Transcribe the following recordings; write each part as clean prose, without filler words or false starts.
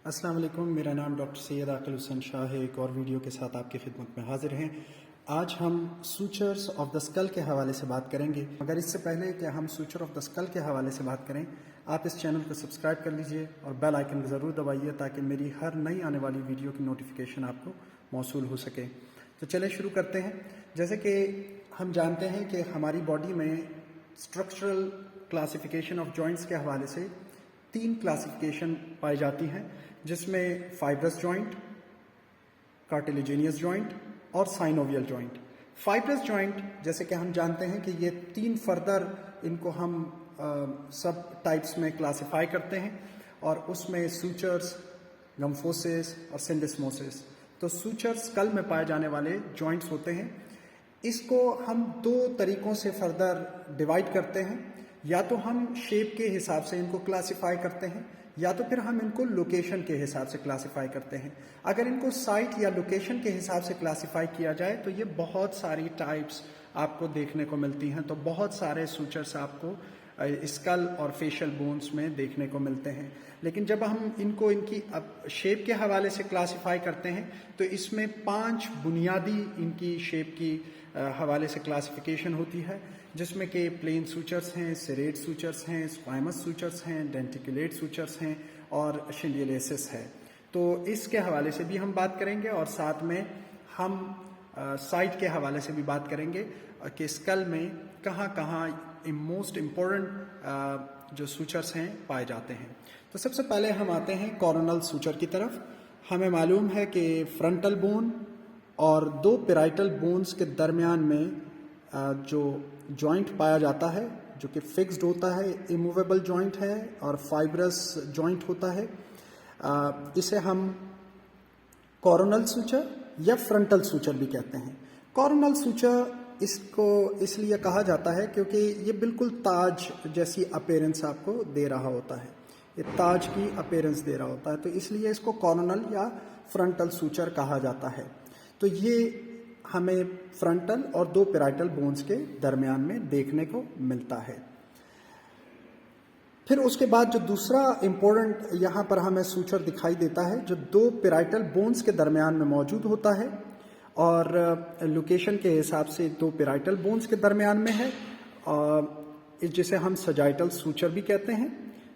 अस्सलाम वालेकुम, मेरा नाम डॉक्टर सैयद आकिल हुसैन शाह है। एक और वीडियो के साथ आपकी खिदमत में हाजिर हैं। आज हम सूचर्स ऑफ द स्कल के हवाले से बात करेंगे। मगर इससे पहले कि हम सूचर ऑफ द स्कल के हवाले से बात करें, आप इस चैनल को सब्सक्राइब कर लीजिए और बेल आइकन को ज़रूर दबाइए ताकि मेरी हर नई आने वाली वीडियो की नोटिफिकेशन आपको मौसूल हो सके। तो चलिए शुरू करते हैं। जैसे कि हम जानते हैं कि हमारी बॉडी में स्ट्रक्चरल क्लासिफिकेशन ऑफ जॉइंट्स के हवाले से 3 क्लासिफिकेशन पाई जाती हैं, जिसमें फाइब्रस जॉइंट, कार्टिलेजिनियस जॉइंट और साइनोवियल जॉइंट। फाइब्रस जॉइंट जैसे कि हम जानते हैं कि ये 3 फर्दर इनको हम सब टाइप्स में क्लासिफाई करते हैं और उसमें सूचर्स, गम्फोसिस और सिंडिस्मोसिस। तो सूचर्स स्कल में पाए जाने वाले जॉइंट्स होते हैं। इसको हम 2 तरीकों से फर्दर डिवाइड करते हैं। या तो हम शेप के हिसाब से इनको क्लासिफाई करते हैं या तो फिर हम इनको लोकेशन के हिसाब से क्लासिफाई करते हैं। अगर इनको साइट या लोकेशन के हिसाब से क्लासिफाई किया जाए तो ये बहुत सारी टाइप्स आपको देखने को मिलती हैं। तो बहुत सारे सूचर्स आपको स्कल और फेशियल बोन्स में देखने को मिलते हैं। लेकिन जब हम इनको इनकी शेप के हवाले से क्लासिफाई करते हैं तो इसमें 5 बुनियादी इनकी शेप की हवाले से क्लासिफिकेशन होती है, जिसमें कि प्लेन सूचर्स हैं, सेरेट सूचर्स हैं, स्क्वाइमस सूचर्स हैं, डेंटिकुलेट सूचर्स हैं और शिंडियोलेसिस है। तो इसके हवाले से भी हम बात करेंगे और साथ में हम साइट के हवाले से भी बात करेंगे कि स्कल में कहाँ कहाँ मोस्ट इम्पोर्टेंट जो सूचर्स हैं पाए जाते हैं। तो सबसे पहले हम आते हैं कॉरोनल सूचर की तरफ। हमें मालूम है कि फ्रंटल बोन और 2 पेराइटल बोन्स के दरमियान में जो जॉइंट पाया जाता है, जो कि फिक्स्ड होता है, इमूवेबल जॉइंट है और फाइब्रस जॉइंट होता है, इसे हम कॉरोनल सूचर या फ्रंटल सूचर भी कहते हैं। कॉरोनल सूचर इसको इसलिए कहा जाता है क्योंकि ये बिल्कुल ताज जैसी अपीयरेंस आपको दे रहा होता है, ये ताज की अपीयरेंस दे रहा होता है, तो इसलिए इसको कॉरोनल या फ्रंटल सूचर कहा जाता है। तो ये हमें फ्रंटल और 2 पेराइटल बोन्स के दरमियान में देखने को मिलता है। फिर उसके बाद जो दूसरा इम्पोर्टेंट यहाँ पर हमें सूचर दिखाई देता है, जो 2 पेराइटल बोन्स के दरमियान में मौजूद होता है और लोकेशन के हिसाब से 2 पेराइटल बोन्स के दरमियान में है, जिसे हम सजाइटल सूचर भी कहते हैं।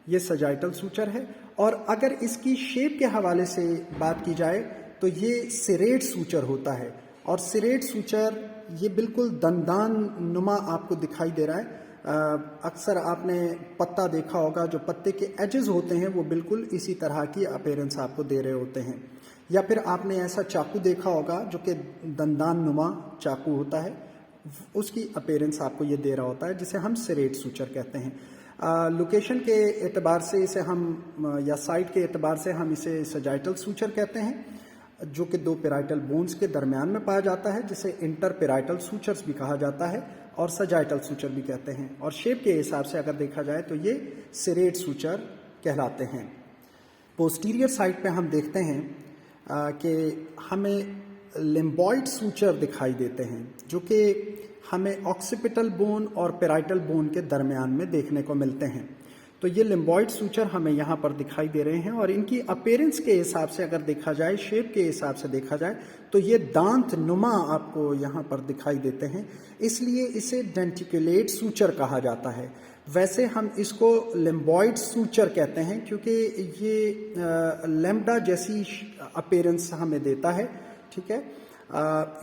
ये सजाइटल सूचर है। और अगर इसकी शेप के हवाले से बात की जाए तो ये सिरेट सूचर होता है। और सिरेट सूचर ये बिल्कुल दंदान नुमा आपको दिखाई दे रहा है। अक्सर आपने पत्ता देखा होगा, जो पत्ते के एजेस होते हैं वो बिल्कुल इसी तरह की अपीयरेंस आपको दे रहे होते हैं। या फिर आपने ऐसा चाकू देखा होगा जो कि दंदान नुमा चाकू होता है, उसकी अपीयरेंस आपको ये दे रहा होता है, जिसे हम सिरेट सूचर कहते हैं। लोकेशन के एतबार से इसे हम या साइट के एतबार से हम इसे सजाइटल सूचर कहते हैं, जो कि 2 पेराइटल बोन्स के दरमियान में पाया जाता है, जिसे इंटर पेराइटल सूचर्स भी कहा जाता है और सजाइटल सूचर भी कहते हैं। और शेप के हिसाब से अगर देखा जाए तो ये सिरेट सूचर कहलाते हैं। पोस्टीरियर साइड पे हम देखते हैं कि हमें लिम्बॉइड सूचर दिखाई देते हैं, जो कि हमें ऑक्सीपिटल बोन और पेराइटल बोन के दरमियान में देखने को मिलते हैं। तो ये लिम्बॉइड सूचर हमें यहाँ पर दिखाई दे रहे हैं और इनकी अपीयरेंस के हिसाब से अगर देखा जाए, शेप के हिसाब से देखा जाए, तो ये दांत नुमा आपको यहाँ पर दिखाई देते हैं, इसलिए इसे डेंटिकुलेट सूचर कहा जाता है। वैसे हम इसको लिम्बॉइड सूचर कहते हैं क्योंकि ये लैम्बडा जैसी अपीयरेंस हमें देता है, ठीक है,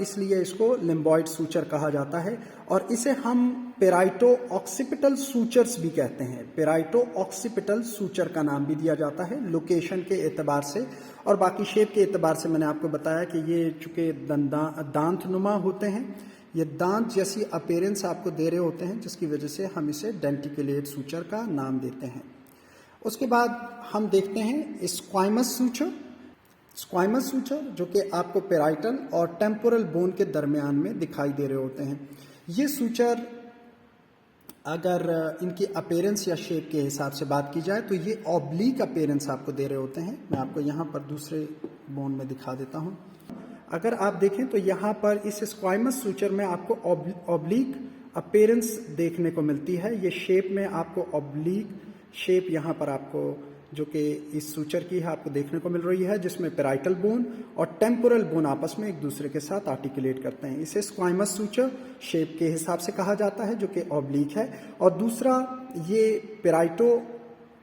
इसलिए इसको लिम्बॉइड सूचर कहा जाता है। और इसे हम पेराइटो ऑक्सीपिटल सूचर्स भी कहते हैं। पेराइटो ऑक्सीपिटल सूचर का नाम भी दिया जाता है लोकेशन के एतबार से। और बाकी शेप के एतबार से मैंने आपको बताया कि ये चूँकि दांत नुमा होते हैं, ये दांत जैसी अपीयरेंस आपको दे रहे होते हैं, जिसकी वजह से हम इसे डेंटिकुलेट सूचर का नाम देते हैं। उसके बाद हम देखते हैं स्क्वाइमस सूचर। स्क्वाइमस सूचर जो कि आपको पेराइटल और टेम्पोरल बोन के दरमियान में दिखाई दे रहे होते हैं। ये सूचर अगर इनकी अपीयरेंस या शेप के हिसाब से बात की जाए तो ये ऑब्लिक अपीयरेंस आपको दे रहे होते हैं। मैं आपको यहाँ पर दूसरे बोन में दिखा देता हूँ। अगर आप देखें तो यहाँ पर इस स्क्वाइमस सूचर में आपको ऑब्लिक अपीयरेंस देखने को मिलती है। ये शेप में आपको ऑब्लिक शेप यहाँ पर आपको जो कि इस सूचर की है आपको देखने को मिल रही है, जिसमें पेराइटल बोन और टेम्पोरल बोन आपस में एक दूसरे के साथ आर्टिकुलेट करते हैं। इसे स्क्वाइमस सूचर शेप के हिसाब से कहा जाता है, जो कि ऑब्लिक है। और दूसरा ये पेराइटो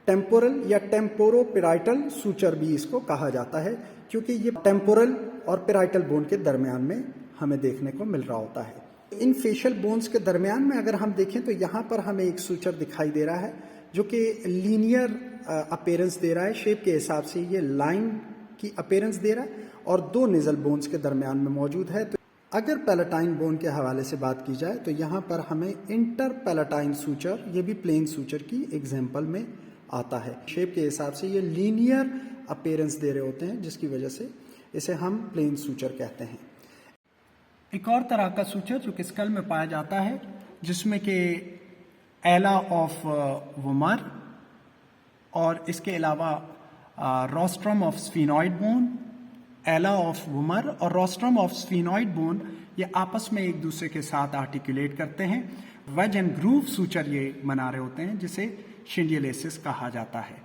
टेम्पोरल या टेम्पोरो पेराइटल सूचर भी इसको कहा जाता है, क्योंकि ये टेम्पोरल और पेराइटल बोन के दरमियान में हमें देखने को मिल रहा होता है। इन फेशियल बोन्स के दरमियान में अगर हम देखें तो यहाँ पर हमें एक सूचर दिखाई दे रहा है, जो कि लीनियर अपीयरेंस दे रहा है। शेप के हिसाब से ये लाइन की अपीयरेंस दे रहा है और दो निजल बोन्स के दरमियान में मौजूद है। तो अगर पैलेटाइन बोन के हवाले से बात की जाए तो यहाँ पर हमें इंटर पैलेटाइन सूचर, ये भी प्लेन सूचर की एग्जाम्पल में आता है। शेप के हिसाब से ये लीनियर अपीयरेंस दे रहे होते हैं, जिसकी वजह से इसे हम प्लेन सूचर कहते हैं। एक और तरह का सूचर जो कि स्कल में पाया जाता है, जिसमें कि एला ऑफ वुमर और इसके अलावा रोस्ट्रम ऑफ स्फीनॉइड बोन, एला ऑफ वुमर और रोस्ट्रम ऑफ स्फीनॉइड बोन ये आपस में एक दूसरे के साथ आर्टिकुलेट करते हैं। वेज एंड ग्रूव सूचर ये बना रहे होते हैं, जिसे शिंडियलिसिस कहा जाता है।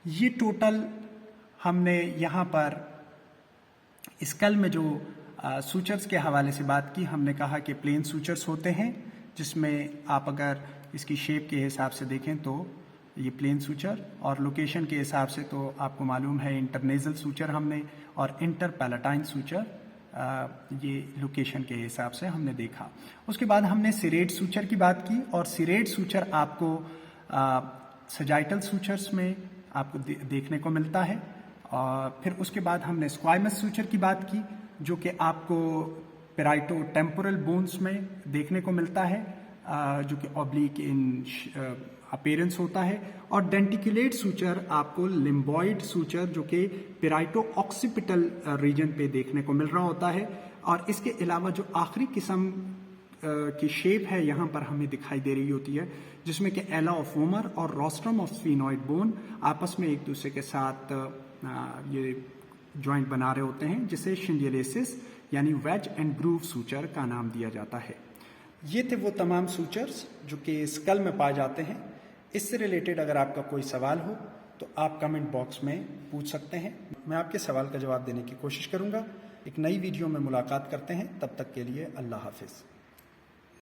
ये टोटल हमने यहाँ पर स्कल में जो सूचर्स के हवाले से बात की, हमने कहा कि प्लेन सूचर्स होते हैं, जिसमें आप अगर इसकी शेप के हिसाब से देखें तो ये प्लेन सूचर, और लोकेशन के हिसाब से तो आपको मालूम है इंटरनेजल सूचर हमने और इंटर पैलेटाइन सूचर, ये लोकेशन के हिसाब से हमने देखा। उसके बाद हमने सिरेट सूचर की बात की, और सिरेट सूचर आपको सजाइटल सूचर्स में आपको देखने को मिलता है। और फिर उसके बाद हमने स्क्वाइमस सूचर की बात की, जो कि आपको पेराइटो टेम्पोरल बोन्स में देखने को मिलता है, जो कि ऑब्लिक इन अपीयरेंस होता है। और डेंटिकुलेट सूचर आपको लिम्बॉइड सूचर, जो कि पेराइटो ऑक्सीपिटल रीजन पे देखने को मिल रहा होता है। और इसके अलावा जो आखिरी किस्म की शेप है यहाँ पर हमें दिखाई दे रही होती है, जिसमें कि एला ऑफ वुमर और रोस्ट्रम ऑफ स्फीनॉइड बोन आपस में एक दूसरे के साथ ये जॉइंट बना रहे होते हैं, जिसे शिंडियलिसिस यानी वेज एंड ग्रूव सूचर का नाम दिया जाता है। ये थे वो तमाम सूचर्स जो कि स्कल में पाए जाते हैं। इससे रिलेटेड अगर आपका कोई सवाल हो तो आप कमेंट बॉक्स में पूछ सकते हैं, मैं आपके सवाल का जवाब देने की कोशिश करूंगा। एक नई वीडियो में मुलाकात करते हैं, तब तक के लिए अल्लाह हाफिज।